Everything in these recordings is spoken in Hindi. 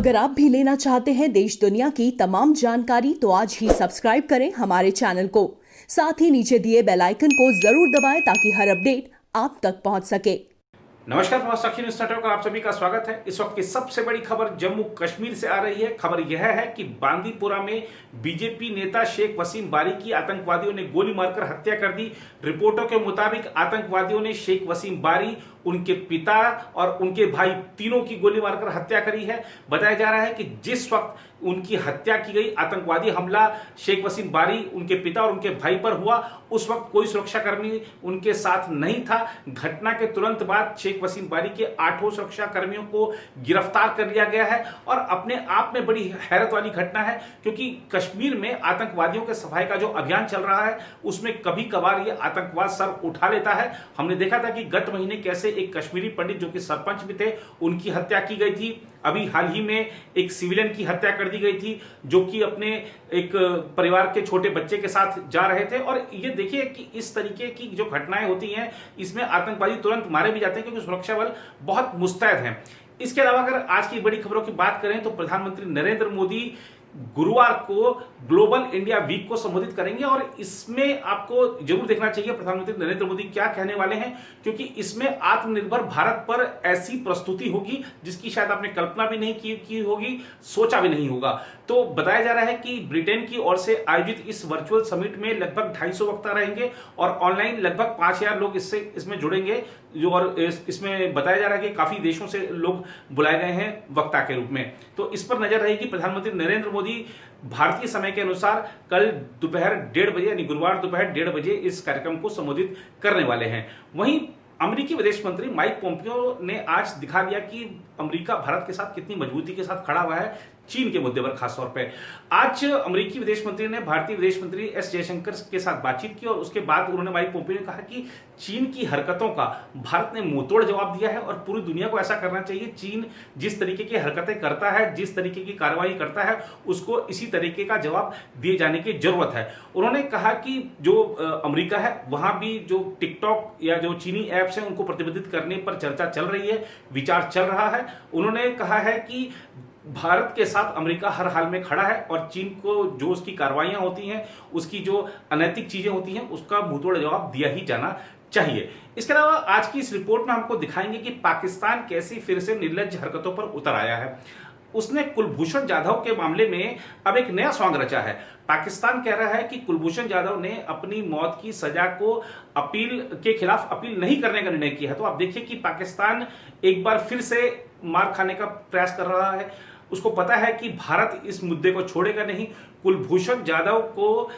अगर आप भी लेना चाहते हैं देश दुनिया की तमाम जानकारी तो आज ही सब्सक्राइब करें हमारे चैनल को। साथ ही नीचे दिए बेल आइकन को जरूर दबाएं ताकि हर अपडेट आप तक पहुंच सके। नमस्कार, साक्षी न्यूज नेटवर्क पर आप सभी का स्वागत है। इस वक्त की सबसे बड़ी खबर जम्मू कश्मीर से आ रही है। खबर यह है कि बांदीपुरा में बीजेपी नेता शेख वसीम बारी की आतंकवादियों ने गोली मारकर हत्या कर दी। रिपोर्टों के मुताबिक आतंकवादियों ने शेख वसीम बारी, उनके पिता और उनके भाई तीनों की गोली मारकर हत्या करी है। बताया जा रहा है कि जिस वक्त उनकी हत्या की गई, आतंकवादी हमला शेख वसीम बारी, उनके पिता और उनके भाई पर हुआ, उस वक्त कोई सुरक्षाकर्मी उनके साथ नहीं था। घटना के तुरंत बाद शेख वसीम बारी के 8 सुरक्षाकर्मियों को गिरफ्तार कर लिया गया है। और अपने आप में बड़ी हैरत वाली घटना है, क्योंकि कश्मीर में आतंकवादियों के सफाई का जो अभियान चल रहा है उसमें कभी कभार ये आतंकवाद सर उठा लेता है। हमने देखा था कि गत महीने कैसे एक कश्मीरी पंडित जो कि सरपंच भी थे, उनकी हत्या की गई थी। अभी हाल ही में एक सिविलियन की हत्या कर दी गई थी जो कि अपने एक परिवार के छोटे बच्चे के साथ जा रहे थे। और ये देखिए कि इस तरीके की जो घटनाएं होती हैं इसमें आतंकवादी तुरंत मारे भी जाते हैं, क्योंकि सुरक्षा बल बहुत मुस्तैद हैं। इसके अलावा अगर आज की बड़ी खबरों की बात करें तो प्रधानमंत्री नरेंद्र मोदी गुरुवार को ग्लोबल इंडिया वीक को संबोधित करेंगे और इसमें आपको जरूर देखना चाहिए प्रधानमंत्री नरेंद्र मोदी क्या कहने वाले हैं, क्योंकि इसमें आत्मनिर्भर भारत पर ऐसी प्रस्तुति होगी जिसकी शायद आपने कल्पना भी नहीं की होगी, सोचा भी नहीं होगा। तो बताया जा रहा है कि ब्रिटेन की ओर से आयोजित इस वर्चुअल समिट में लगभग 250 वक्ता रहेंगे और ऑनलाइन लगभग 5000 लोग इसमें जुड़ेंगे। और इसमें बताया जा रहा है कि काफी देशों से लोग बुलाए गए हैं वक्ता के रूप में। तो इस पर नजर रहेगी। प्रधानमंत्री नरेंद्र मोदी भारतीय समय के अनुसार कल दोपहर 1:30 बजे यानी गुरुवार दोपहर 1:30 बजे इस कार्यक्रम को संबोधित करने वाले हैं। वहीं अमेरिकी विदेश मंत्री माइक पोम्पियो ने आज दिखा दिया कि अमेरिका भारत के साथ कितनी मजबूती के साथ खड़ा हुआ है चीन के मुद्दे पर खासतौर पे। आज अमेरिकी विदेश मंत्री ने भारतीय विदेश मंत्री एस जयशंकर के साथ बातचीत की और उसके बाद उन्होंने माइक पोम्पियो ने कहा कि चीन की हरकतों का भारत ने मुंहतोड़ जवाब दिया है और पूरी दुनिया को ऐसा करना चाहिए। चीन जिस तरीके की हरकतें करता है, जिस तरीके की कार्रवाई करता है, उसको इसी तरीके का जवाब दिए जाने की जरूरत है। उन्होंने कहा कि जो अमेरिका है वहां भी जो टिकटॉक या जो चीनी ऐप्स हैं उनको प्रतिबंधित करने पर चर्चा चल रही है, विचार चल रहा है। उन्होंने कहा है कि भारत के साथ अमेरिका हर हाल में खड़ा है और चीन को जो उसकी कार्रवाइयां होती हैं, उसकी जो अनैतिक चीजें होती हैं, उसका मुंहतोड़ जवाब दिया ही जाना चाहिए। इसके अलावा आज की इस रिपोर्ट में हमको दिखाएंगे कि पाकिस्तान कैसी फिर से निर्लज्ज हरकतों पर उतर आया है। उसने कुलभूषण जाधव के मामले में अब एक नया सॉन्ग रचा है। पाकिस्तान कह रहा है कि कुलभूषण जाधव ने अपनी मौत की सजा को अपील के खिलाफ अपील नहीं करने का निर्णय किया है। तो आप देखिए कि पाकिस्तान एक बार फिर से मार खाने का प्रयास कर रहा है। उसको पता है कि भारत इस मुद्दे को छोड़ेगा नहीं। कुलभूषण जाधव को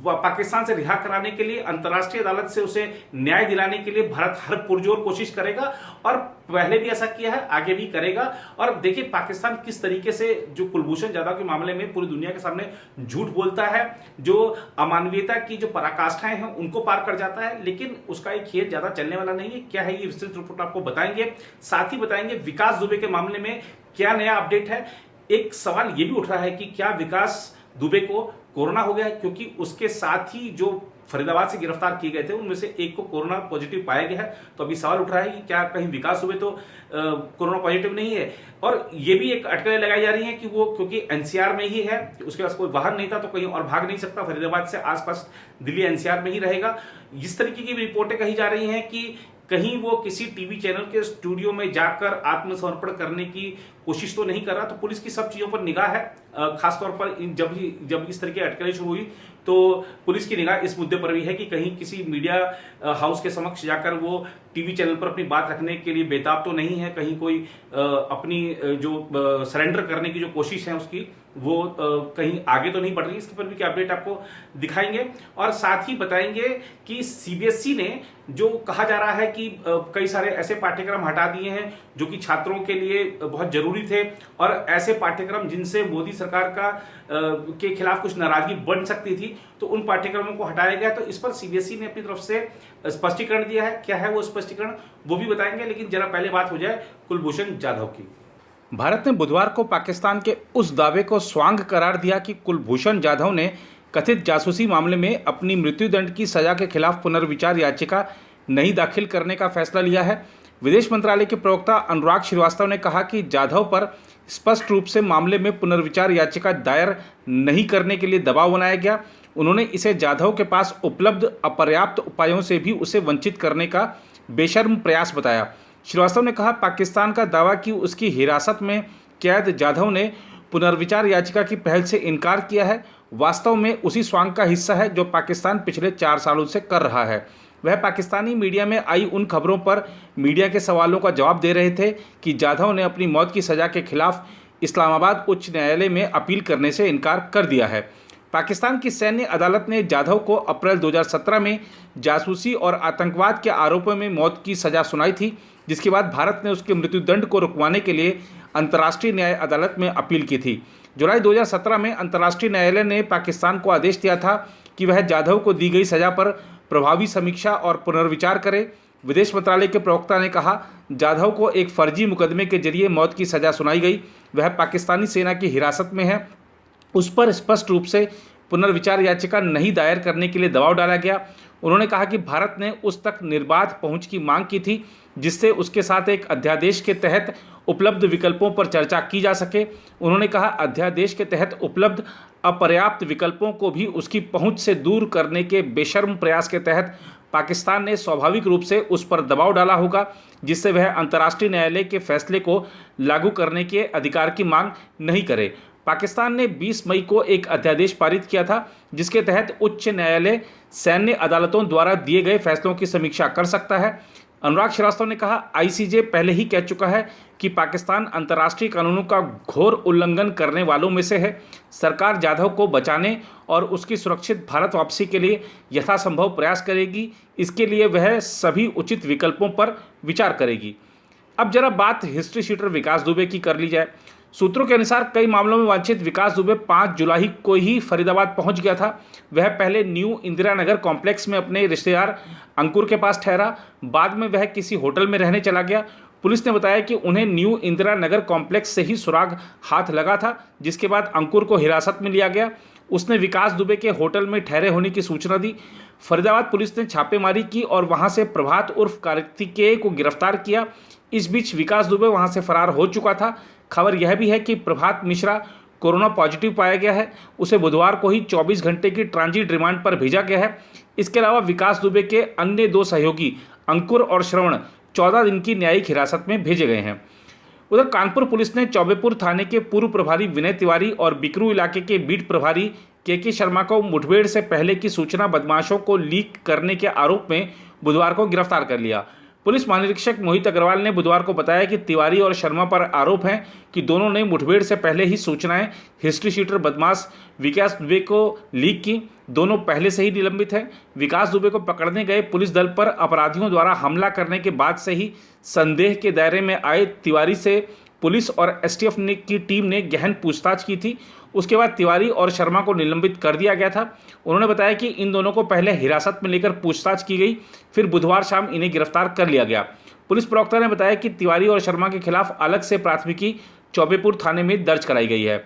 पाकिस्तान से रिहा कराने के लिए, अंतर्राष्ट्रीय अदालत से उसे न्याय दिलाने के लिए भारत हर पुरजोर कोशिश करेगा और पहले भी ऐसा किया है, आगे भी करेगा। और देखिए पाकिस्तान किस तरीके से जो कुलभूषण जाधव के मामले में पूरी दुनिया के सामने झूठ बोलता है, जो अमानवीयता की जो पराकाष्ठाएं हैं उनको पार कर जाता है, लेकिन उसका एक खेल ज्यादा चलने वाला नहीं है। क्या है ये विस्तृत रिपोर्ट आपको बताएंगे। साथ ही बताएंगे विकास दुबे के मामले में क्या नया अपडेट है। एक सवाल यह भी उठ रहा है कि क्या विकास दुबे को कोरोना हो गया है, क्योंकि उसके साथ ही जो फरीदाबाद से गिरफ्तार किए गए थे उनमें से एक को कोरोना पॉजिटिव पाया गया है। तो अभी सवाल उठ रहा है कि क्या कहीं विकास दुबे तो कोरोना पॉजिटिव नहीं है। और ये भी एक अटकलें लगाई जा रही हैं कि वो क्योंकि एनसीआर में ही है, उसके पास कोई वाहन नहीं था तो कहीं और भाग नहीं सकता, फरीदाबाद से आसपास दिल्ली एनसीआर में ही रहेगा। इस तरीके की रिपोर्टें कही जा रही हैं कि कहीं वो किसी टीवी चैनल के स्टूडियो में जाकर आत्मसमर्पण करने की कोशिश तो नहीं कर रहा। तो पुलिस की सब चीजों पर निगाह है, खासतौर पर जब इस तरह की अटकलें शुरू हुई तो पुलिस की निगाह इस मुद्दे पर भी है कि कहीं किसी मीडिया हाउस के समक्ष जाकर वो टीवी चैनल पर अपनी बात रखने के लिए बेताब तो नहीं है, कहीं कोई अपनी जो सरेंडर करने की जो कोशिश है उसकी वो कहीं आगे तो नहीं बढ़ रही। इसके पर भी क्या अपडेट आपको दिखाएंगे। और साथ ही बताएंगे कि सीबीएसई ने जो कहा जा रहा है कि कई सारे ऐसे पाठ्यक्रम हटा दिए हैं जो कि छात्रों के लिए बहुत जरूरी थे, और ऐसे पाठ्यक्रम जिनसे मोदी सरकार का के खिलाफ कुछ नाराजगी बन सकती थी, तो उन पाठ्यक्रमों को हटाया गया। तो इस पर सीबीएसई ने अपनी तरफ से स्पष्टीकरण दिया है। क्या है वो स्पष्टीकरण, वो भी बताएंगे। लेकिन जरा पहले बात हो जाए कुलभूषण जाधव की। भारत ने बुधवार को पाकिस्तान के उस दावे को स्वांग करार दिया कि कुलभूषण जाधव ने कथित जासूसी मामले में अपनी मृत्युदंड की सजा के खिलाफ पुनर्विचार याचिका नहीं दाखिल करने का फैसला लिया है। विदेश मंत्रालय के प्रवक्ता अनुराग श्रीवास्तव ने कहा कि जाधव पर स्पष्ट रूप से मामले में पुनर्विचार याचिका दायर नहीं करने के लिए दबाव बनाया गया। उन्होंने इसे जाधव के पास उपलब्ध अपर्याप्त उपायों से भी उसे वंचित करने का बेशर्म प्रयास बताया। श्रीवास्तव ने कहा, पाकिस्तान का दावा कि उसकी हिरासत में कैद जाधव ने पुनर्विचार याचिका की पहल से इनकार किया है, वास्तव में उसी स्वांग का हिस्सा है जो पाकिस्तान पिछले 4 सालों से कर रहा है। वह पाकिस्तानी मीडिया में आई उन खबरों पर मीडिया के सवालों का जवाब दे रहे थे कि जाधव ने अपनी मौत की सज़ा के खिलाफ इस्लामाबाद उच्च न्यायालय में अपील करने से इनकार कर दिया है। पाकिस्तान की सैन्य अदालत ने जाधव को अप्रैल 2017 में जासूसी और आतंकवाद के आरोपों में मौत की सज़ा सुनाई थी, जिसके बाद भारत ने उसके मृत्युदंड को रुकवाने के लिए अंतर्राष्ट्रीय न्याय अदालत में अपील की थी। जुलाई 2017 में अंतर्राष्ट्रीय न्यायालय ने पाकिस्तान को आदेश दिया था कि वह जाधव को दी गई सज़ा पर प्रभावी समीक्षा और पुनर्विचार करे। विदेश मंत्रालय के प्रवक्ता ने कहा, जाधव को एक फर्जी मुकदमे के जरिए मौत की सज़ा सुनाई गई। वह पाकिस्तानी सेना की हिरासत में है। उस पर स्पष्ट रूप से पुनर्विचार याचिका नहीं दायर करने के लिए दबाव डाला गया। उन्होंने कहा कि भारत ने उस तक निर्बाध पहुंच की मांग की थी जिससे उसके साथ एक अध्यादेश के तहत उपलब्ध विकल्पों पर चर्चा की जा सके। उन्होंने कहा, अध्यादेश के तहत उपलब्ध अपर्याप्त विकल्पों को भी उसकी पहुंच से दूर करने के बेशर्म प्रयास के तहत पाकिस्तान ने स्वाभाविक रूप से उस पर दबाव डाला होगा, जिससे वह अंतर्राष्ट्रीय न्यायालय के फैसले को लागू करने के अधिकार की मांग नहीं करे। पाकिस्तान ने 20 मई को एक अध्यादेश पारित किया था जिसके तहत उच्च न्यायालय सैन्य अदालतों द्वारा दिए गए फैसलों की समीक्षा कर सकता है। अनुराग श्रीवास्तव ने कहा, आईसीजे पहले ही कह चुका है कि पाकिस्तान अंतर्राष्ट्रीय कानूनों का घोर उल्लंघन करने वालों में से है। सरकार जाधव को बचाने और उसकी सुरक्षित भारत वापसी के लिए यथासंभव प्रयास करेगी। इसके लिए वह सभी उचित विकल्पों पर विचार करेगी। अब जरा बात हिस्ट्री शीटर विकास दुबे की कर ली जाए। सूत्रों के अनुसार कई मामलों में वांछित विकास दुबे 5 जुलाई को ही फरीदाबाद पहुंच गया था। वह पहले न्यू इंदिरा नगर कॉम्प्लेक्स में अपने रिश्तेदार अंकुर के पास ठहरा। बाद में वह किसी होटल में रहने चला गया। पुलिस ने बताया कि उन्हें न्यू इंदिरा नगर कॉम्प्लेक्स से ही सुराग हाथ लगा था, जिसके बाद अंकुर को हिरासत में लिया गया। उसने विकास दुबे के होटल में ठहरे होने की सूचना दी। फरीदाबाद पुलिस ने छापेमारी की और वहां से प्रभात उर्फ कार्तिकेय को गिरफ्तार किया। इस बीच विकास दुबे वहां से फरार हो चुका था। खबर यह भी है कि प्रभात मिश्रा कोरोना पॉजिटिव पाया गया है। उसे बुधवार को ही 24 घंटे की ट्रांजिट रिमांड पर भेजा गया है। इसके अलावा विकास दुबे के अन्य 2 सहयोगी अंकुर और श्रवण 14 दिन की न्यायिक हिरासत में भेजे गए हैं। उधर कानपुर पुलिस ने चौबेपुर थाने के पूर्व प्रभारी विनय तिवारी और बिकरू इलाके के बीट प्रभारी के शर्मा को मुठभेड़ से पहले की सूचना बदमाशों को लीक करने के आरोप में बुधवार को गिरफ्तार कर लिया। पुलिस महानिरीक्षक मोहित अग्रवाल ने बुधवार को बताया कि तिवारी और शर्मा पर आरोप है कि दोनों ने मुठभेड़ से पहले ही सूचनाएं हिस्ट्री शीटर बदमाश विकास दुबे को लीक की। दोनों पहले से ही निलंबित हैं। विकास दुबे को पकड़ने गए पुलिस दल पर अपराधियों द्वारा हमला करने के बाद से ही संदेह के दायरे में आए तिवारी से पुलिस और एसटीएफ की टीम ने गहन पूछताछ की थी। उसके बाद तिवारी और शर्मा को निलंबित कर दिया गया था। उन्होंने बताया कि इन दोनों को पहले हिरासत में लेकर पूछताछ की गई, फिर बुधवार शाम इन्हें गिरफ्तार कर लिया गया। पुलिस प्रवक्ता ने बताया कि तिवारी और शर्मा के खिलाफ अलग से प्राथमिकी चौबेपुर थाने में दर्ज कराई गई है।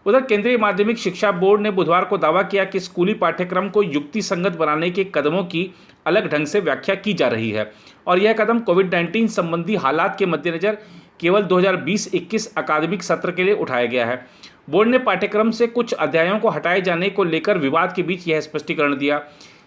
उधर केंद्रीय माध्यमिक शिक्षा बोर्ड ने बुधवार को दावा किया कि स्कूली पाठ्यक्रम को युक्ति संगत बनाने के कदमों की अलग ढंग से व्याख्या की जा रही है और यह कदम कोविड-19 संबंधी हालात के मद्देनजर केवल 2020-21 अकादमिक सत्र के लिए उठाया गया है। बोर्ड ने पाठ्यक्रम से कुछ अध्यायों को हटाए जाने को लेकर विवाद के बीच यह स्पष्टीकरण दिया।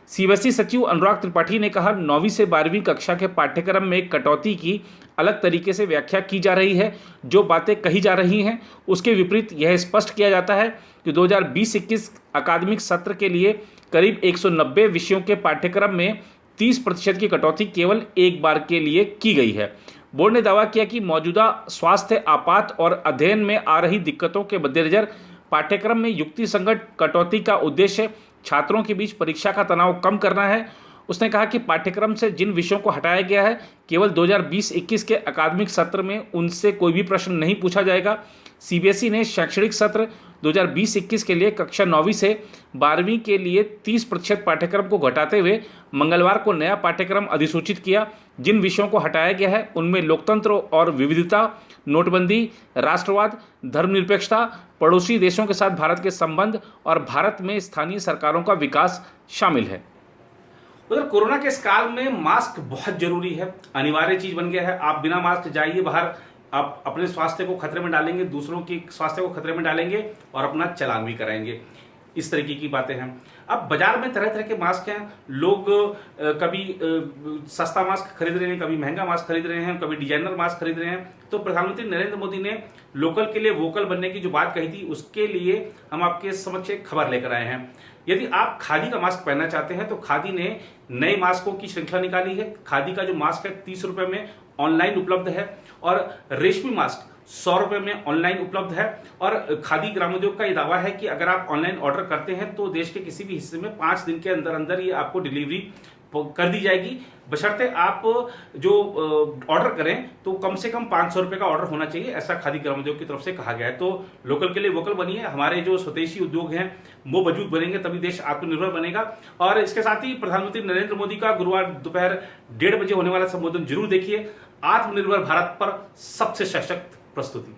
सीबीएसई सचिव अनुराग त्रिपाठी ने कहा, 9वीं से 12वीं कक्षा के पाठ्यक्रम में कटौती की अलग तरीके से व्याख्या की जा रही है। जो बातें कही जा रही हैं उसके विपरीत यह स्पष्ट किया जाता है कि 2020-21 अकादमिक सत्र के लिए करीब 190 विषयों के पाठ्यक्रम में 30% की कटौती केवल एक बार के लिए की गई है। बोर्ड ने दावा किया कि मौजूदा स्वास्थ्य आपात और अध्ययन में आ रही दिक्कतों के मद्देनजर पाठ्यक्रम में युक्ति संगत कटौती का उद्देश्य छात्रों के बीच परीक्षा का तनाव कम करना है। उसने कहा कि पाठ्यक्रम से जिन विषयों को हटाया गया है केवल 2020-21 के अकादमिक सत्र में उनसे कोई भी प्रश्न नहीं पूछा जाएगा। सीबीएसई ने शैक्षणिक सत्र 2020-21 के लिए कक्षा 9वीं से 12वीं के लिए 30% पाठ्यक्रम को घटाते हुए मंगलवार को नया पाठ्यक्रम अधिसूचित किया। जिन विषयों को हटाया गया है उनमें लोकतंत्र और विविधता, नोटबंदी, राष्ट्रवाद, धर्मनिरपेक्षता, पड़ोसी देशों के साथ भारत के संबंध और भारत में स्थानीय सरकारों का विकास शामिल है। उधर कोरोना के इस काल में मास्क बहुत जरूरी है, अनिवार्य चीज बन गया है। आप बिना मास्क जाइए बाहर, आप अपने स्वास्थ्य को खतरे में डालेंगे, दूसरों के स्वास्थ्य को खतरे में डालेंगे और अपना चालान भी कराएंगे। इस तरीके की बातें हैं। अब बाजार में तरह तरह के मास्क हैं, लोग कभी सस्ता मास्क खरीद रहे हैं, कभी महंगा मास्क खरीद रहे हैं, कभी डिजाइनर मास्क खरीद रहे हैं। तो प्रधानमंत्री नरेंद्र मोदी ने लोकल के लिए वोकल बनने की जो बात कही थी, उसके लिए हम आपके समक्ष एक खबर लेकर आए हैं। यदि आप खादी का मास्क पहनना चाहते हैं तो खादी ने नए मास्कों की श्रृंखला निकाली है। खादी का जो मास्क है 30 रुपए में ऑनलाइन उपलब्ध है और रेशमी मास्क 100 रुपए में ऑनलाइन उपलब्ध है। और खादी ग्रामोद्योग का ये दावा है कि अगर आप ऑनलाइन ऑर्डर करते हैं तो देश के किसी भी हिस्से में 5 दिन के अंदर अंदर ये आपको डिलीवरी कर दी जाएगी, बशर्ते आप जो ऑर्डर करें तो कम से कम 500 रुपए का ऑर्डर होना चाहिए, ऐसा खादी ग्रामोद्योग की तरफ से कहा गया है। तो लोकल के लिए वोकल बनिए, हमारे जो स्वदेशी उद्योग हैं वो मजबूत बनेंगे, तभी देश आत्मनिर्भर बनेगा। और इसके साथ ही प्रधानमंत्री नरेंद्र मोदी का गुरुवार दोपहर 1:30 बजे होने वाला संबोधन जरूर देखिए। आत्मनिर्भर भारत पर सबसे सशक्त प्रस्तुति।